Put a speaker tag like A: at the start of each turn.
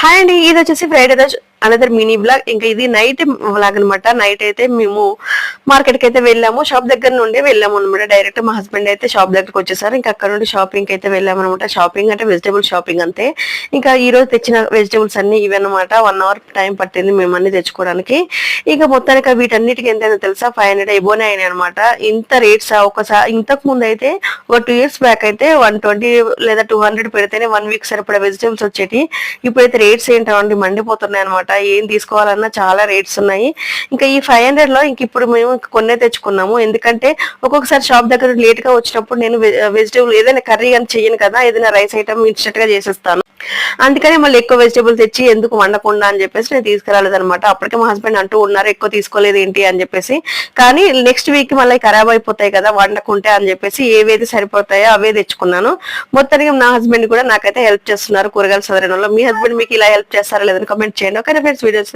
A: Hi అండి, ఇది వచ్చేసి ఫ్రైడే రోజు అనదర్ మినీ బ్లాగ్. ఇంకా ఇది నైట్ బ్లాగ్ అనమాట. నైట్ అయితే మేము మార్కెట్ కి అయితే వెళ్ళాము. షాప్ దగ్గర నుండి వెళ్ళాము అనమాట. డైరెక్ట్ మా హస్బెండ్ అయితే షాప్ దగ్గరకు వచ్చేసారు. ఇంకా అక్కడ నుండి షాపింగ్ అయితే వెళ్ళాము అనమాట. షాపింగ్ అంటే వెజిటేబుల్ షాపింగ్ అంతే. ఇంకా ఈ రోజు తెచ్చిన వెజిటేబుల్స్ అన్ని ఇవన్నమాట. 1 అవర్ టైం పట్టింది మేము అన్ని తెచ్చుకోవడానికి. ఇంకా మొత్తానికి వీటన్నిటికి ఎంతైనా తెలుసా 500 ఎబోనే అయినాయి అనమాట. ఇంత రేట్స్ ఒకసారి ఇంతకు ముందు అయితే ఒక 2 years బ్యాక్ అయితే 120 లేదా 200 పెడితేనే 1 week సరిపడా వెజిటేబుల్స్ వచ్చేటి. ఇప్పుడైతే రేట్స్ ఏంటండి మండిపోతున్నాయి అనమాట. ఏం తీసుకోవాలన్నా చాలా రేట్స్ ఉన్నాయి. ఇంకా ఈ 500 లో ఇంక ఇప్పుడు మేము కొన్నే తెచ్చుకున్నాము. ఎందుకంటే ఒక్కొక్కసారి షాప్ దగ్గర లేట్ గా వచ్చినప్పుడు నేను వెజిటేబుల్ ఏదైనా కర్రీ అని చెయ్యను కదా, ఏదైనా రైస్ ఐటమ్ ఇన్స్టెంట్ గా చేసేస్తాను. అందుకని మళ్ళీ ఎక్కువ వెజిటేబుల్ తెచ్చి ఎందుకు వండకుండా అని చెప్పేసి నేను తీసుకురాలేదు అనమాట. అప్పటికే మా హస్బెండ్ అంటూ ఉన్నారు ఎక్కువ తీసుకోలేదు ఏంటి అని చెప్పేసి. కానీ నెక్స్ట్ వీక్ మళ్ళీ ఖరాబ్ అయిపోతాయి కదా వండకుంటే అని చెప్పేసి ఏవేది సరిపోతాయో అవే తెచ్చుకున్నాను. మొత్తానికి నా హస్బెండ్ కూడా నాకైతే హెల్ప్ చేస్తున్నారు కూరగాయలు సదరంలో. మీ హస్బెండ్ మీకు ఇలా హెల్ప్ చేస్తారా లేదని కామెంట్ చేయండి. Okay friends, videos